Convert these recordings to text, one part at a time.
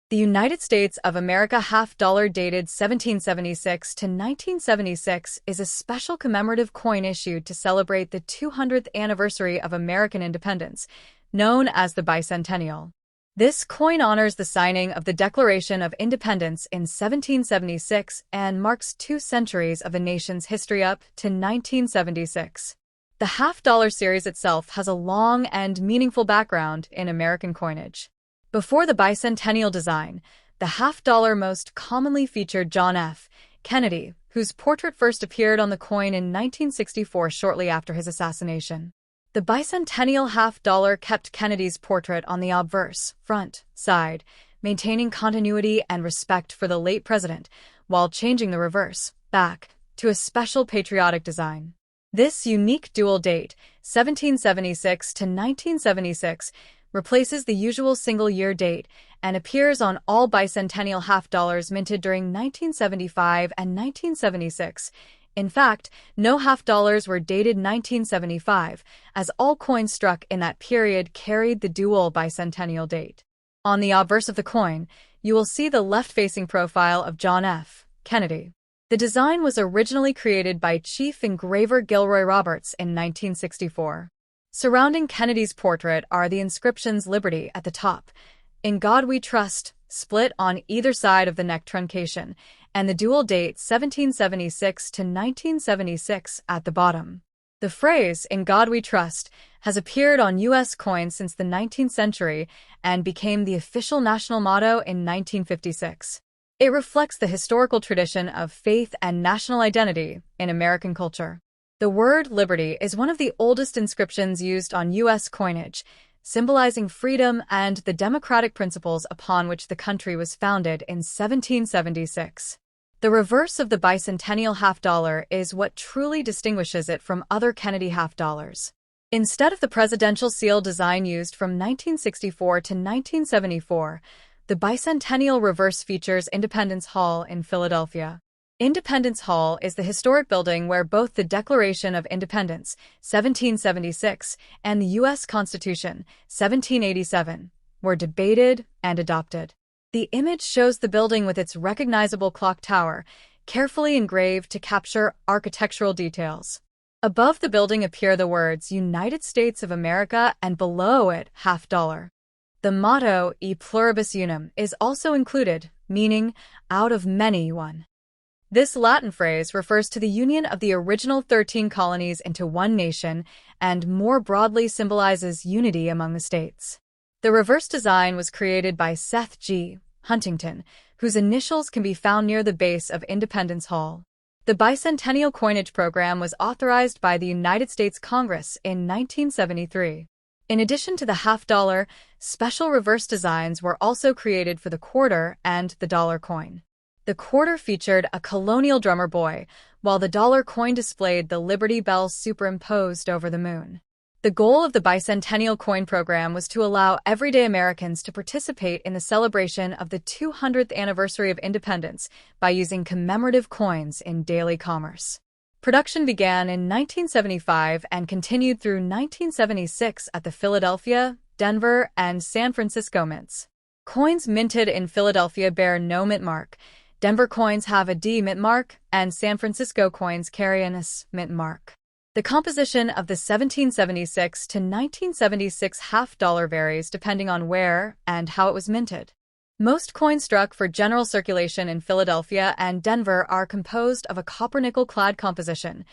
The United States of America half-dollar dated 1776 to 1976 is a special commemorative coin issued to celebrate the 200th anniversary of American independence, known as the Bicentennial. This coin honors the signing of the Declaration of Independence in 1776 and marks 2 centuries of the nation's history up to 1976. The half-dollar series itself has a long and meaningful background in American coinage. Before the bicentennial design, the half-dollar most commonly featured John F. Kennedy, whose portrait first appeared on the coin in 1964 shortly after his assassination. The bicentennial half-dollar kept Kennedy's portrait on the obverse, front, side, maintaining continuity and respect for the late president, while changing the reverse, back, to a special patriotic design. This unique dual date, 1776 to 1976, replaces the usual single-year date and appears on all bicentennial half-dollars minted during 1975 and 1976. In fact, no half-dollars were dated 1975, as all coins struck in that period carried the dual bicentennial date. On the obverse of the coin, you will see the left-facing profile of John F. Kennedy. The design was originally created by Chief Engraver Gilroy Roberts in 1964. Surrounding Kennedy's portrait are the inscriptions Liberty at the top, In God We Trust, split on either side of the neck truncation, and the dual date 1776 to 1976 at the bottom. The phrase, In God We Trust, has appeared on U.S. coins since the 19th century and became the official national motto in 1956. It reflects the historical tradition of faith and national identity in American culture. The word liberty is one of the oldest inscriptions used on U.S. coinage, symbolizing freedom and the democratic principles upon which the country was founded in 1776. The reverse of the bicentennial half-dollar is what truly distinguishes it from other Kennedy half-dollars. Instead of the presidential seal design used from 1964 to 1974, the bicentennial reverse features Independence Hall in Philadelphia. Independence Hall is the historic building where both the Declaration of Independence, 1776, and the U.S. Constitution, 1787, were debated and adopted. The image shows the building with its recognizable clock tower, carefully engraved to capture architectural details. Above the building appear the words United States of America and below it, half-dollar. The motto, E pluribus unum, is also included, meaning, out of many one. This Latin phrase refers to the union of the original 13 colonies into one nation and more broadly symbolizes unity among the states. The reverse design was created by Seth G. Huntington, whose initials can be found near the base of Independence Hall. The bicentennial coinage program was authorized by the United States Congress in 1973. In addition to the half-dollar, special reverse designs were also created for the quarter and the dollar coin. The quarter featured a colonial drummer boy, while the dollar coin displayed the Liberty Bell superimposed over the moon. The goal of the bicentennial coin program was to allow everyday Americans to participate in the celebration of the 200th anniversary of independence by using commemorative coins in daily commerce. Production began in 1975 and continued through 1976 at the Philadelphia, Denver, and San Francisco mints. Coins minted in Philadelphia bear no mint mark. Denver coins have a D mint mark, and San Francisco coins carry an S mint mark. The composition of the 1776 to 1976 half-dollar varies depending on where and how it was minted. Most coins struck for general circulation in Philadelphia and Denver are composed of a copper-nickel clad composition,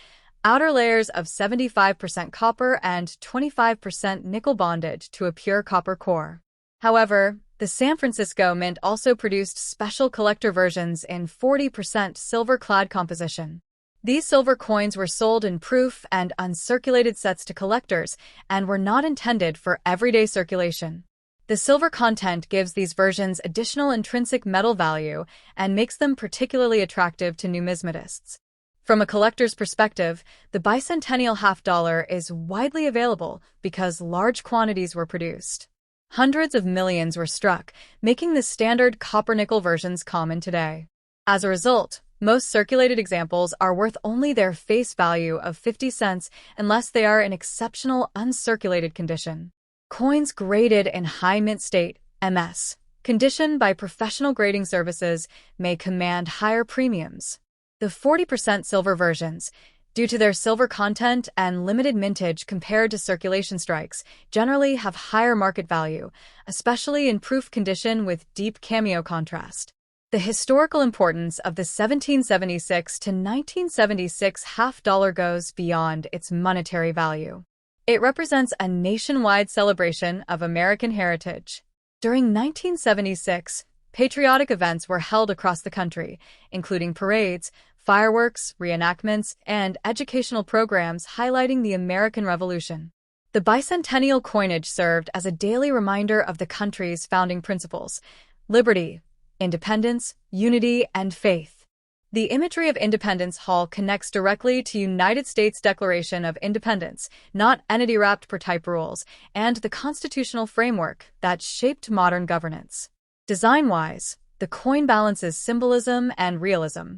outer layers of 75% copper and 25% nickel bonded to a pure copper core. However, the San Francisco Mint also produced special collector versions in 40% silver-clad composition. These silver coins were sold in proof and uncirculated sets to collectors and were not intended for everyday circulation. The silver content gives these versions additional intrinsic metal value and makes them particularly attractive to numismatists. From a collector's perspective, the bicentennial half-dollar is widely available because large quantities were produced. Hundreds of millions were struck, making the standard copper-nickel versions common today. As a result, most circulated examples are worth only their face value of 50 cents unless they are in exceptional uncirculated condition. Coins graded in high mint state, MS, conditioned by professional grading services, may command higher premiums. The 40% silver versions, due to their silver content and limited mintage compared to circulation strikes, generally have higher market value, especially in proof condition with deep cameo contrast. The historical importance of the 1776 to 1976 half-dollar goes beyond its monetary value. It represents a nationwide celebration of American heritage. During 1976, patriotic events were held across the country, including parades, fireworks, reenactments, and educational programs highlighting the American Revolution. The bicentennial coinage served as a daily reminder of the country's founding principles: liberty, independence, unity, and faith. The imagery of Independence Hall connects directly to United States Declaration of Independence, not entity-wrapped per type rules, and the constitutional framework that shaped modern governance. Design-wise, the coin balances symbolism and realism.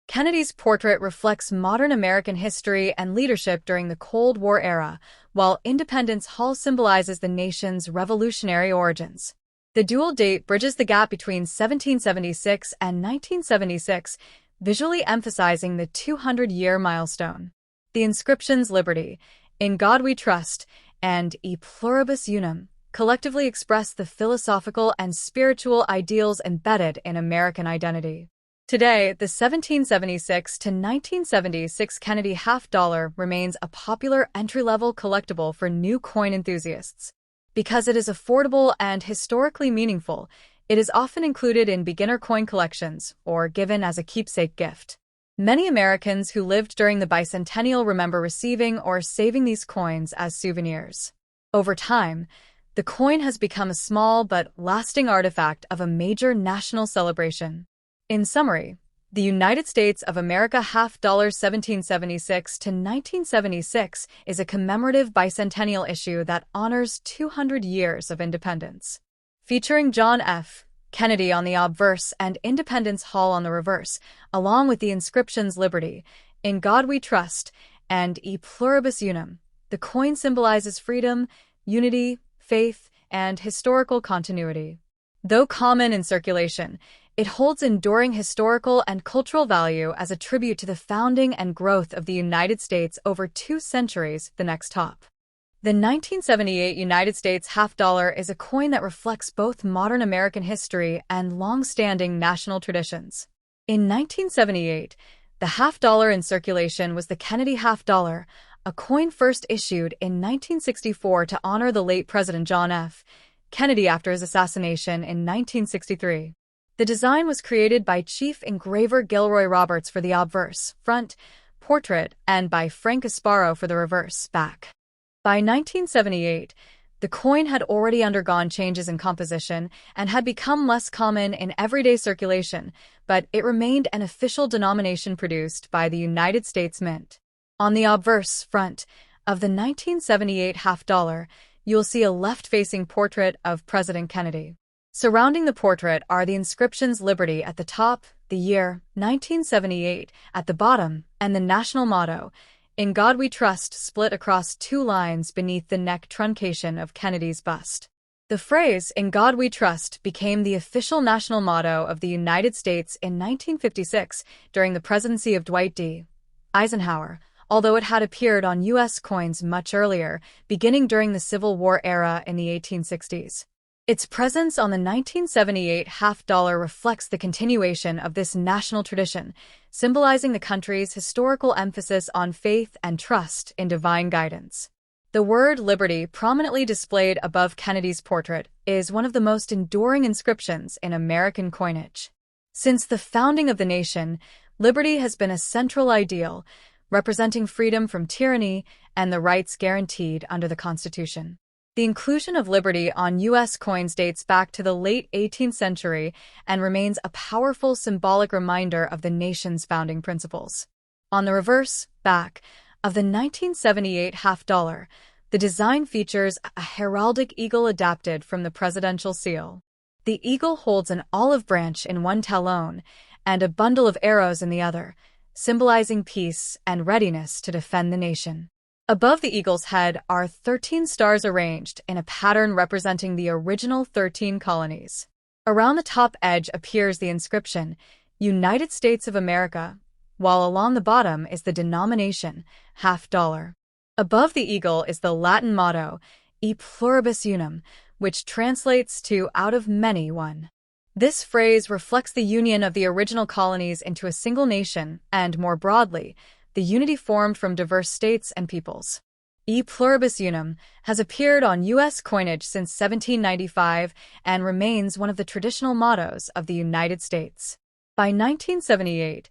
Kennedy's portrait reflects modern American history and leadership during the Cold War era, while Independence Hall symbolizes the nation's revolutionary origins. The dual date bridges the gap between 1776 and 1976, visually emphasizing the 200-year milestone. The inscriptions Liberty, In God We Trust, and E Pluribus Unum collectively express the philosophical and spiritual ideals embedded in American identity. Today, the 1776 to 1976 Kennedy half-dollar remains a popular entry-level collectible for new coin enthusiasts. Because it is affordable and historically meaningful, it is often included in beginner coin collections or given as a keepsake gift. Many Americans who lived during the bicentennial remember receiving or saving these coins as souvenirs. Over time, the coin has become a small but lasting artifact of a major national celebration. In summary, the United States of America half-dollar 1776 to 1976 is a commemorative bicentennial issue that honors 200 years of independence. Featuring John F. Kennedy on the obverse and Independence Hall on the reverse, along with the inscriptions Liberty, In God We Trust, and E Pluribus Unum, the coin symbolizes freedom, unity, faith, and historical continuity. Though common in circulation, it holds enduring historical and cultural value as a tribute to the founding and growth of the United States over 2 centuries. The next top. The 1978 United States half-dollar is a coin that reflects both modern American history and long-standing national traditions. In 1978, the half-dollar in circulation was the Kennedy half-dollar, a coin first issued in 1964 to honor the late President John F. Kennedy after his assassination in 1963. The design was created by Chief Engraver Gilroy Roberts for the obverse, front, portrait, and by Frank Asparo for the reverse, back. By 1978, the coin had already undergone changes in composition and had become less common in everyday circulation, but it remained an official denomination produced by the United States Mint. On the obverse, front, of the 1978 half-dollar, you'll see a left-facing portrait of President Kennedy. Surrounding the portrait are the inscriptions Liberty at the top, the year, 1978, at the bottom, and the national motto, In God We Trust, split across 2 lines beneath the neck truncation of Kennedy's bust. The phrase, In God We Trust, became the official national motto of the United States in 1956 during the presidency of Dwight D. Eisenhower, although it had appeared on U.S. coins much earlier, beginning during the Civil War era in the 1860s. Its presence on the 1978 half-dollar reflects the continuation of this national tradition, symbolizing the country's historical emphasis on faith and trust in divine guidance. The word liberty, prominently displayed above Kennedy's portrait, is one of the most enduring inscriptions in American coinage. Since the founding of the nation, liberty has been a central ideal, representing freedom from tyranny and the rights guaranteed under the Constitution. The inclusion of liberty on U.S. coins dates back to the late 18th century and remains a powerful symbolic reminder of the nation's founding principles. On the reverse, back, of the 1978 half-dollar, the design features a heraldic eagle adapted from the presidential seal. The eagle holds an olive branch in one talon and a bundle of arrows in the other, symbolizing peace and readiness to defend the nation. Above the eagle's head are 13 stars arranged in a pattern representing the original 13 colonies. Around the top edge appears the inscription, United States of America, while along the bottom is the denomination, $50. Above the eagle is the Latin motto, E pluribus unum, which translates to out of many one. This phrase reflects the union of the original colonies into a single nation and, more broadly, the unity formed from diverse states and peoples. E pluribus unum has appeared on U.S. coinage since 1795 and remains one of the traditional mottos of the United States. By 1978,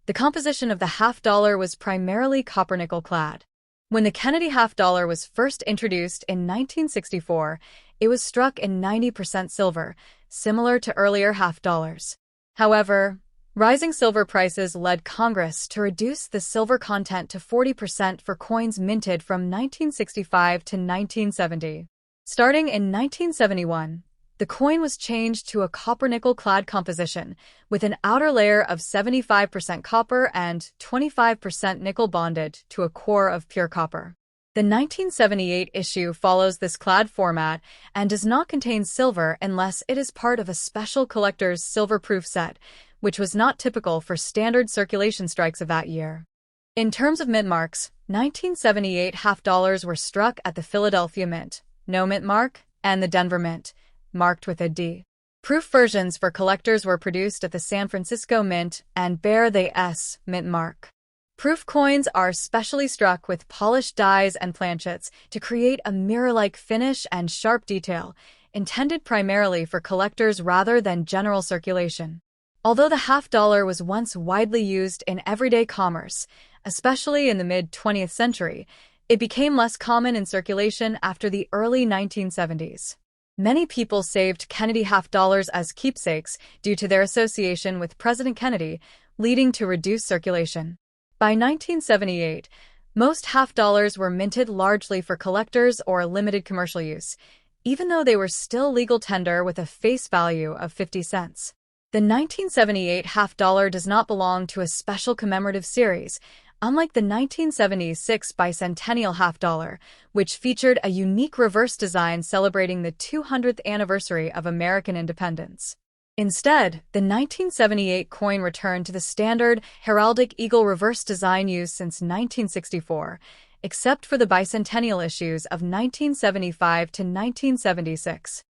the composition of the half-dollar was primarily copper-nickel clad. When the Kennedy half-dollar was first introduced in 1964, it was struck in 90% silver, similar to earlier half-dollars. However, rising silver prices led Congress to reduce the silver content to 40% for coins minted from 1965 to 1970. Starting in 1971, the coin was changed to a copper-nickel-clad composition, with an outer layer of 75% copper and 25% nickel bonded to a core of pure copper. The 1978 issue follows this clad format and does not contain silver unless it is part of a special collector's silver-proof set, which was not typical for standard circulation strikes of that year. In terms of mint marks, 1978 half-dollars were struck at the Philadelphia Mint, no mint mark, and the Denver Mint, marked with a D. Proof versions for collectors were produced at the San Francisco Mint and bear the S mint mark. Proof coins are specially struck with polished dies and planchets to create a mirror-like finish and sharp detail, intended primarily for collectors rather than general circulation. Although the half-dollar was once widely used in everyday commerce, especially in the mid-20th century, it became less common in circulation after the early 1970s. Many people saved Kennedy half-dollars as keepsakes due to their association with President Kennedy, leading to reduced circulation. By 1978, most half-dollars were minted largely for collectors or limited commercial use, even though they were still legal tender with a face value of 50 cents. The 1978 half-dollar does not belong to a special commemorative series, unlike the 1976 Bicentennial half-dollar, which featured a unique reverse design celebrating the 200th anniversary of American independence. Instead, the 1978 coin returned to the standard heraldic eagle reverse design used since 1964, except for the bicentennial issues of 1975 to 1976.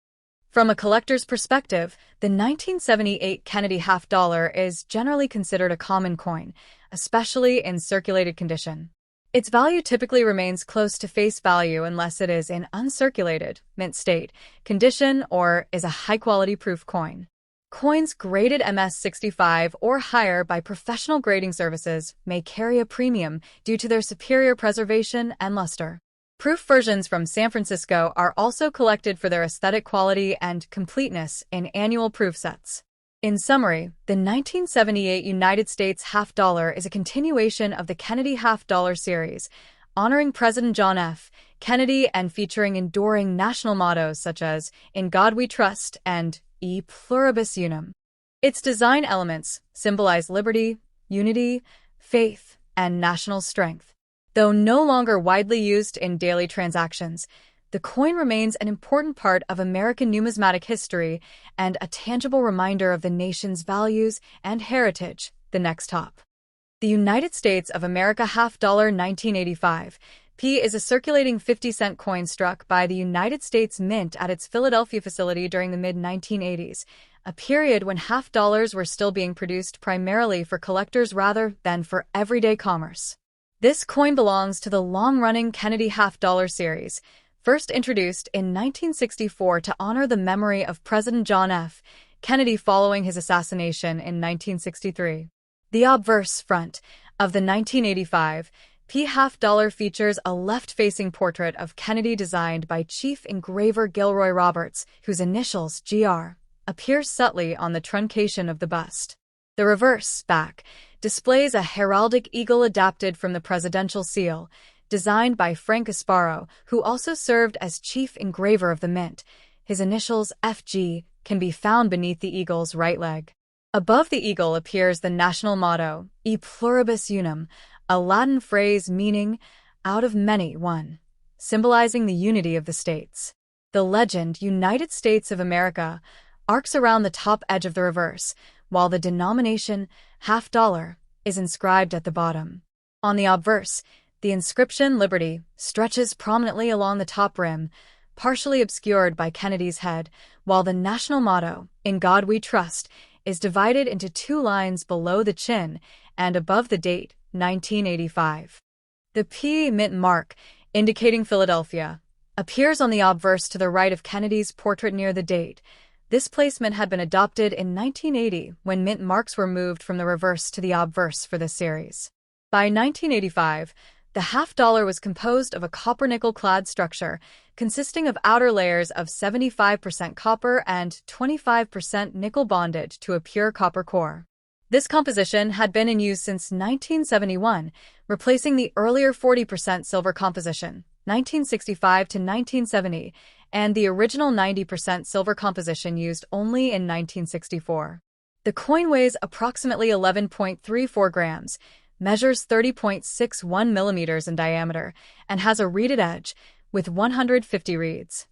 From a collector's perspective, the 1978 Kennedy half-dollar is generally considered a common coin, especially in circulated condition. Its value typically remains close to face value unless it is in uncirculated, mint state, condition or is a high-quality proof coin. Coins graded MS-65 or higher by professional grading services may carry a premium due to their superior preservation and luster. Proof versions from San Francisco are also collected for their aesthetic quality and completeness in annual proof sets. In summary, the 1978 United States half-dollar is a continuation of the Kennedy half-dollar series, honoring President John F. Kennedy and featuring enduring national mottos such as "In God We Trust" and E pluribus unum. Its design elements symbolize liberty, unity, faith, and national strength. Though no longer widely used in daily transactions, the coin remains an important part of American numismatic history and a tangible reminder of the nation's values and heritage. The next top. The United States of America half-dollar 1985. P is a circulating 50-cent coin struck by the United States Mint at its Philadelphia facility during the mid-1980s, a period when half-dollars were still being produced primarily for collectors rather than for everyday commerce. This coin belongs to the long-running Kennedy half-dollar series, first introduced in 1964 to honor the memory of President John F. Kennedy following his assassination in 1963. The obverse front of the 1985 P half-dollar features a left-facing portrait of Kennedy designed by Chief Engraver Gilroy Roberts, whose initials, GR, appear subtly on the truncation of the bust. The reverse back displays a heraldic eagle adapted from the presidential seal, designed by Frank Asparo, who also served as chief engraver of the mint. His initials, FG, can be found beneath the eagle's right leg. Above the eagle appears the national motto, E pluribus unum, a Latin phrase meaning, out of many one, symbolizing the unity of the states. The legend, United States of America, arcs around the top edge of the reverse, while the denomination $half is inscribed at the bottom. On the obverse, the inscription Liberty stretches prominently along the top rim, partially obscured by Kennedy's head, while the national motto, In God We Trust, is divided into two lines below the chin and above the date, 1985. The P mint mark, indicating Philadelphia, appears on the obverse to the right of Kennedy's portrait near the date. This placement had been adopted in 1980 when mint marks were moved from the reverse to the obverse for this series. By 1985, the $half was composed of a copper-nickel-clad structure consisting of outer layers of 75% copper and 25% nickel bonded to a pure copper core. This composition had been in use since 1971, replacing the earlier 40% silver composition, 1965 to 1970, and the original 90% silver composition used only in 1964. The coin weighs approximately 11.34 grams, measures 30.61 millimeters in diameter, and has a reeded edge, with 150 reeds.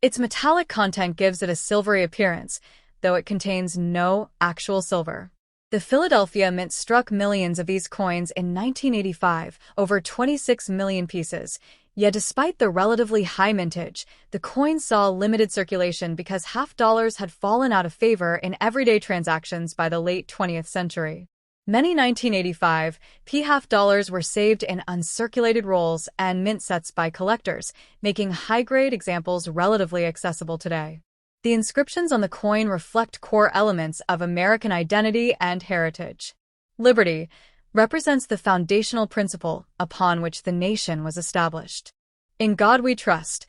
Its metallic content gives it a silvery appearance, though it contains no actual silver. The Philadelphia Mint struck millions of these coins in 1985, over 26 million pieces. Yet despite the relatively high mintage, the coin saw limited circulation because $half had fallen out of favor in everyday transactions by the late 20th century. Many 1985 $half were saved in uncirculated rolls and mint sets by collectors, making high-grade examples relatively accessible today. The inscriptions on the coin reflect core elements of American identity and heritage. Liberty represents the foundational principle upon which the nation was established. In God We Trust,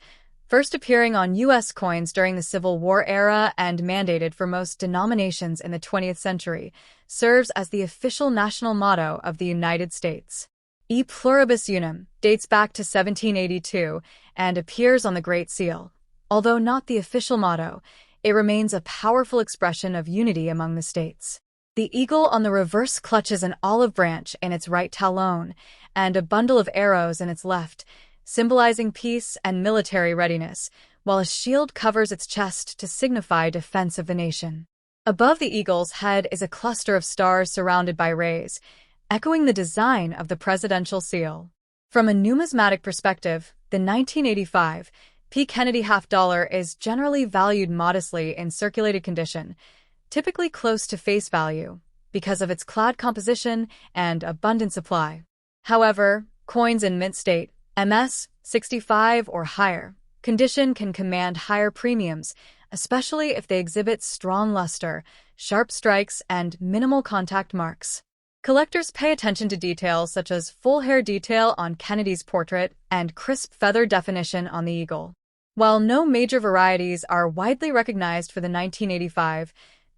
first appearing on U.S. coins during the Civil War era and mandated for most denominations in the 20th century, serves as the official national motto of the United States. E pluribus unum dates back to 1782 and appears on the Great Seal. Although not the official motto, it remains a powerful expression of unity among the states. The eagle on the reverse clutches an olive branch in its right talon and a bundle of arrows in its left, symbolizing peace and military readiness, while a shield covers its chest to signify defense of the nation. Above the eagle's head is a cluster of stars surrounded by rays, echoing the design of the presidential seal. From a numismatic perspective, the 1985 Kennedy $half is generally valued modestly in circulated condition, typically close to face value, because of its clad composition and abundant supply. However, coins in mint state, MS 65 or higher, condition can command higher premiums, especially if they exhibit strong luster, sharp strikes, and minimal contact marks. Collectors pay attention to details such as full hair detail on Kennedy's portrait and crisp feather definition on the eagle. While no major varieties are widely recognized for the 1985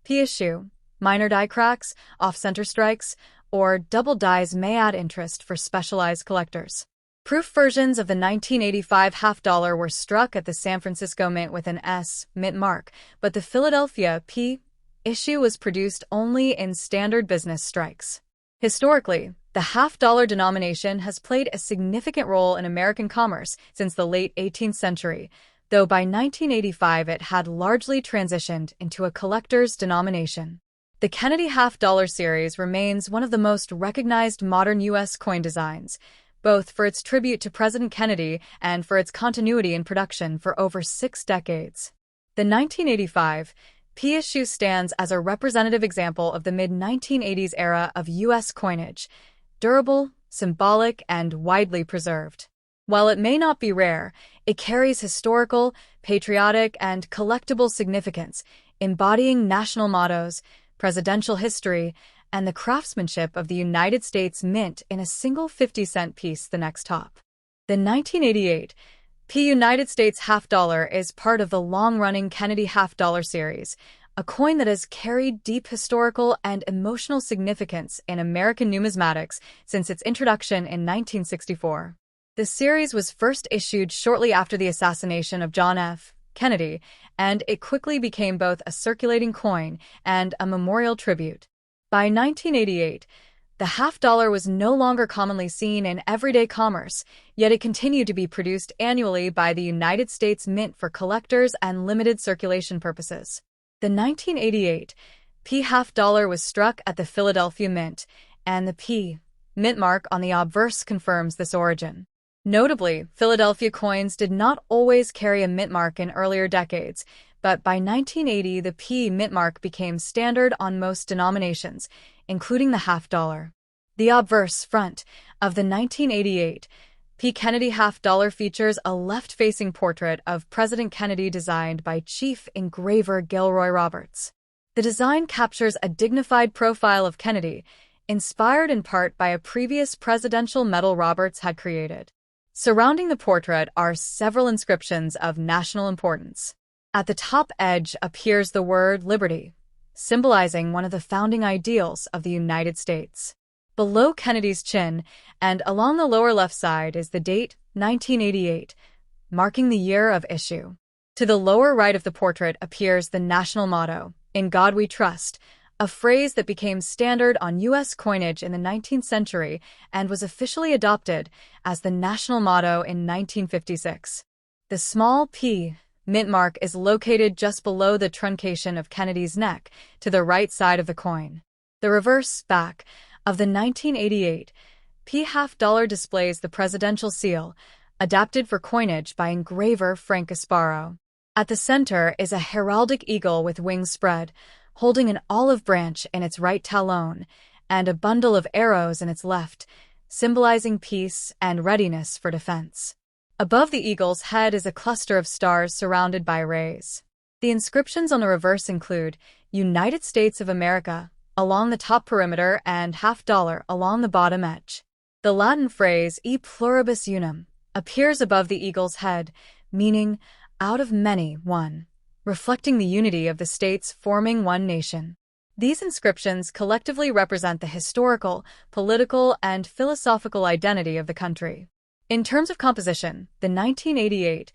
issue, minor die cracks, off-center strikes, or double dies may add interest for specialized collectors. Proof versions of the 1985 $half were struck at the San Francisco Mint with an S mint mark, but the Philadelphia issue was produced only in standard business strikes. Historically, the $half denomination has played a significant role in American commerce since the late 18th century, though by 1985 it had largely transitioned into a collector's denomination. The Kennedy $half series remains one of the most recognized modern U.S. coin designs, both for its tribute to President Kennedy and for its continuity in production for over 6 decades. The 1985 issue stands as a representative example of the mid-1980s era of U.S. coinage, durable, symbolic, and widely preserved. While it may not be rare, it carries historical, patriotic, and collectible significance, embodying national mottos, presidential history, and the craftsmanship of the United States Mint in a single 50-cent piece the next top. The 1988 United States $half is part of the long-running Kennedy $half series, a coin that has carried deep historical and emotional significance in American numismatics since its introduction in 1964. The series was first issued shortly after the assassination of John F. Kennedy, and it quickly became both a circulating coin and a memorial tribute. By 1988, the $half was no longer commonly seen in everyday commerce, yet it continued to be produced annually by the United States Mint for collectors and limited circulation purposes. The 1988 P half-dollar was struck at the Philadelphia Mint, and the P mint mark on the obverse confirms this origin. Notably, Philadelphia coins did not always carry a mint mark in earlier decades, but by 1980 the P mint mark became standard on most denominations, including the half-dollar. The obverse front of the 1988 P. Kennedy half-dollar features a left-facing portrait of President Kennedy designed by chief engraver Gilroy Roberts. The design captures a dignified profile of Kennedy, inspired in part by a previous presidential medal Roberts had created. Surrounding the portrait are several inscriptions of national importance. At the top edge appears the word liberty, symbolizing one of the founding ideals of the United States. Below Kennedy's chin and along the lower left side is the date, 1988, marking the year of issue. To the lower right of the portrait appears the national motto, "In God We Trust," a phrase that became standard on U.S. coinage in the 19th century and was officially adopted as the national motto in 1956. The small P mint mark is located just below the truncation of Kennedy's neck to the right side of the coin. The reverse back of the 1988 P half-dollar displays the presidential seal, adapted for coinage by engraver Frank Gasparo. At the center is a heraldic eagle with wings spread, holding an olive branch in its right talon and a bundle of arrows in its left, symbolizing peace and readiness for defense. Above the eagle's head is a cluster of stars surrounded by rays. The inscriptions on the reverse include United States of America along the top perimeter and half-dollar along the bottom edge. The Latin phrase e pluribus unum appears above the eagle's head, meaning out of many, one, reflecting the unity of the states forming one nation. These inscriptions collectively represent the historical, political, and philosophical identity of the country. In terms of composition, the 1988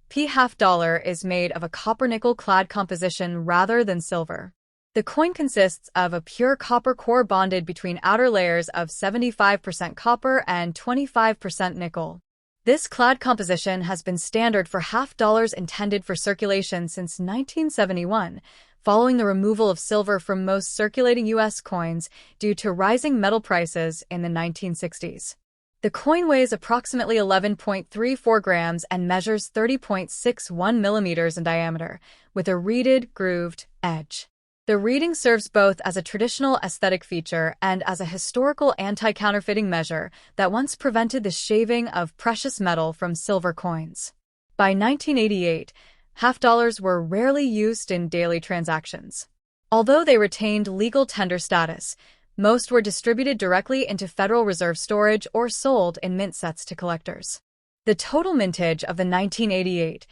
P half-dollar is made of a copper-nickel-clad composition rather than silver. The coin consists of a pure copper core bonded between outer layers of 75% copper and 25% nickel. This clad composition has been standard for half-dollars intended for circulation since 1971, following the removal of silver from most circulating U.S. coins due to rising metal prices in the 1960s. The coin weighs approximately 11.34 grams and measures 30.61 millimeters in diameter, with a reeded, grooved edge. The reeding serves both as a traditional aesthetic feature and as a historical anti-counterfeiting measure that once prevented the shaving of precious metal from silver coins. By 1988, half-dollars were rarely used in daily transactions. Although they retained legal tender status, most were distributed directly into Federal Reserve storage or sold in mint sets to collectors. The total mintage of the 1988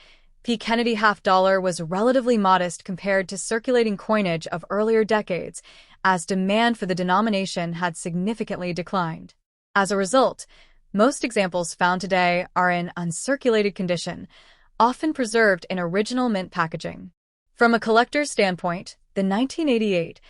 P. Kennedy half-dollar was relatively modest compared to circulating coinage of earlier decades, as demand for the denomination had significantly declined. As a result, most examples found today are in uncirculated condition, often preserved in original mint packaging. From a collector's standpoint, the 1988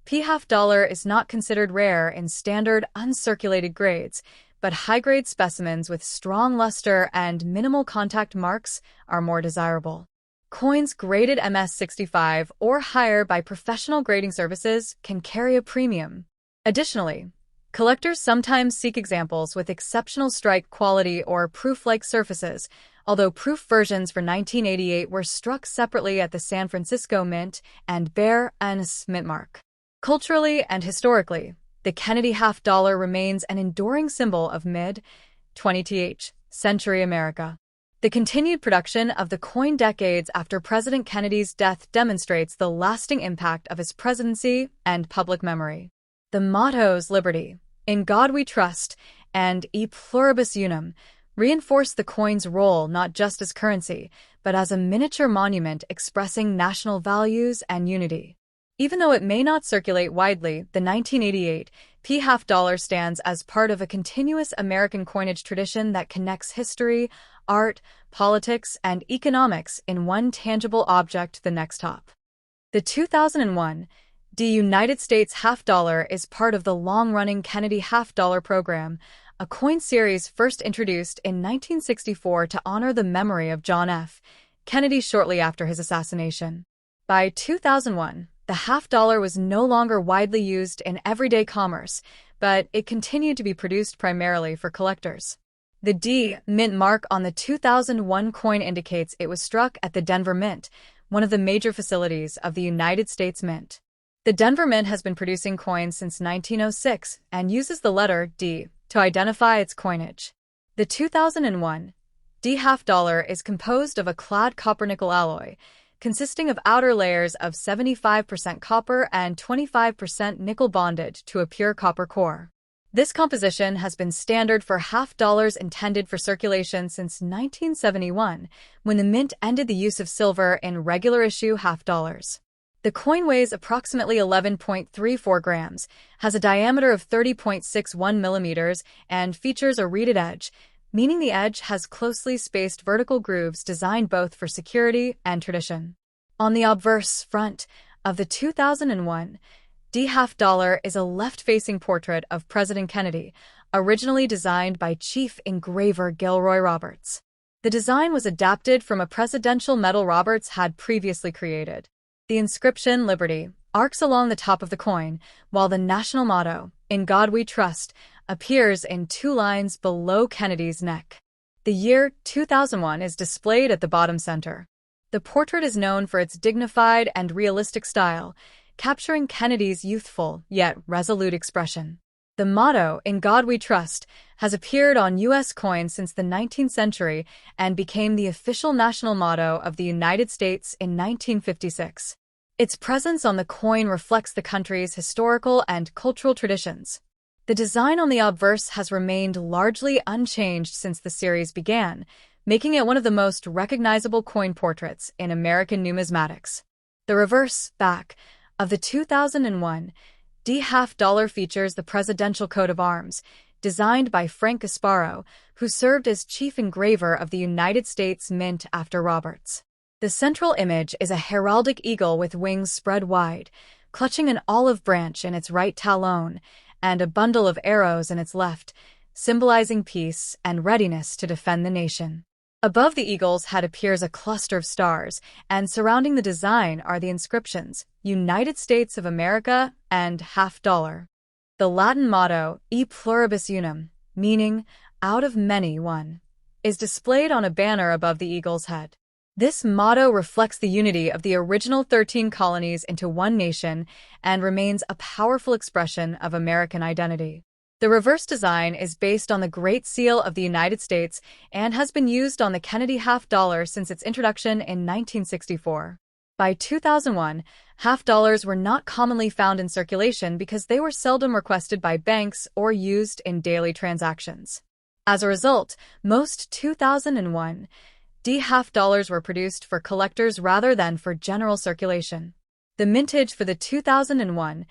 P half-dollar is not considered rare in standard uncirculated grades, but high-grade specimens with strong luster and minimal contact marks are more desirable. Coins graded MS-65 or higher by professional grading services can carry a premium. Additionally, collectors sometimes seek examples with exceptional strike quality or proof-like surfaces, although proof versions for 1988 were struck separately at the San Francisco Mint and bear an S mint mark. Culturally and historically, the Kennedy half-dollar remains an enduring symbol of mid-20th century America. The continued production of the coin decades after President Kennedy's death demonstrates the lasting impact of his presidency and public memory. The mottos Liberty, In God We Trust, and E Pluribus Unum reinforce the coin's role not just as currency, but as a miniature monument expressing national values and unity. Even though it may not circulate widely, the 1988 P half-dollar stands as part of a continuous American coinage tradition that connects history, art, politics, and economics in one tangible object to the next top. The 2001 United States half-dollar is part of the long-running Kennedy half-dollar program, a coin series first introduced in 1964 to honor the memory of John F. Kennedy shortly after his assassination. By 2001, the half dollar was no longer widely used in everyday commerce, but it continued to be produced primarily for collectors. The D Mint mark on the 2001 coin indicates it was struck at the Denver Mint, one of the major facilities of the United States Mint. The Denver Mint has been producing coins since 1906 and uses the letter D to identify its coinage. The 2001 D half dollar is composed of a clad copper-nickel alloy, consisting of outer layers of 75% copper and 25% nickel bonded to a pure copper core. This composition has been standard for half dollars intended for circulation since 1971, when the mint ended the use of silver in regular issue half dollars. The coin weighs approximately 11.34 grams, has a diameter of 30.61 millimeters, and features a reeded edge, meaning the edge has closely spaced vertical grooves designed both for security and tradition. On the obverse front of the 2001 D half dollar is a left-facing portrait of President Kennedy, originally designed by chief engraver Gilroy Roberts. The design was adapted from a presidential medal Roberts had previously created. The inscription, Liberty, arcs along the top of the coin, while the national motto, In God We Trust, appears in 2 lines below Kennedy's neck. The year 2001 is displayed at the bottom center. The portrait is known for its dignified and realistic style, capturing Kennedy's youthful yet resolute expression. The motto, In God We Trust, has appeared on U.S. coins since the 19th century and became the official national motto of the United States in 1956. Its presence on the coin reflects the country's historical and cultural traditions. The design on the obverse has remained largely unchanged since the series began, making it one of the most recognizable coin portraits in American numismatics. The reverse back of the 2001 D half dollar features the presidential coat of arms, designed by Frank Gasparo, who served as chief engraver of the United States Mint after Roberts. The central image is a heraldic eagle with wings spread wide, clutching an olive branch in its right talon and a bundle of arrows in its left, symbolizing peace and readiness to defend the nation. Above the eagle's head appears a cluster of stars, and surrounding the design are the inscriptions, United States of America and half dollar. The Latin motto, E pluribus unum, meaning, out of many one, is displayed on a banner above the eagle's head. This motto reflects the unity of the original 13 colonies into one nation and remains a powerful expression of American identity. The reverse design is based on the Great Seal of the United States and has been used on the Kennedy half dollar since its introduction in 1964. By 2001, half dollars were not commonly found in circulation because they were seldom requested by banks or used in daily transactions. As a result, most 2001 D half dollars were produced for collectors rather than for general circulation. The mintage for the 2001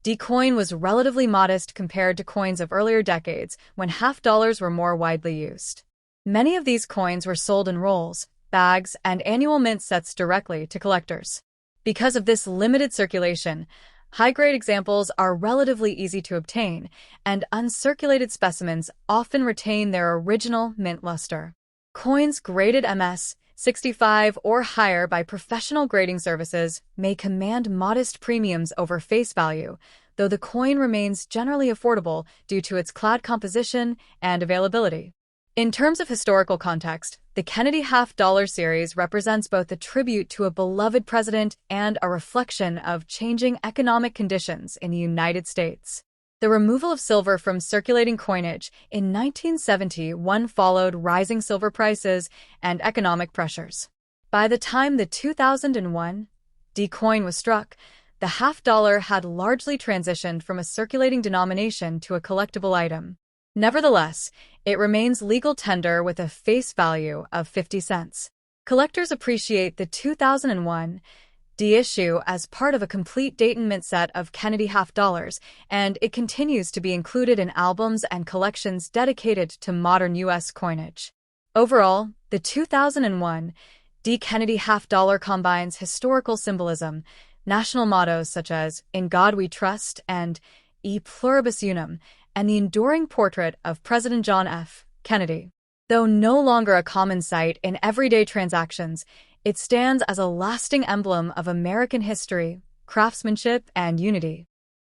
D coin was relatively modest compared to coins of earlier decades when half dollars were more widely used. Many of these coins were sold in rolls, bags, and annual mint sets directly to collectors. Because of this limited circulation, high-grade examples are relatively easy to obtain, and uncirculated specimens often retain their original mint luster. Coins graded MS 65 or higher by professional grading services may command modest premiums over face value, though the coin remains generally affordable due to its clad composition and availability. In terms of historical context, the Kennedy half dollar series represents both a tribute to a beloved president and a reflection of changing economic conditions in the United States. The removal of silver from circulating coinage in 1971 followed rising silver prices and economic pressures. By the time the 2001 D coin was struck, the half dollar had largely transitioned from a circulating denomination to a collectible item. Nevertheless, it remains legal tender with a face value of 50 cents. Collectors appreciate the 2001 D issue as part of a complete Dayton Mint set of Kennedy half dollars, and it continues to be included in albums and collections dedicated to modern U.S. coinage. Overall, the 2001 D Kennedy half dollar combines historical symbolism, national mottos such as In God We Trust and E pluribus unum, and the enduring portrait of President John F. Kennedy. Though no longer a common sight in everyday transactions, It stands as a lasting emblem of American history, craftsmanship, and unity.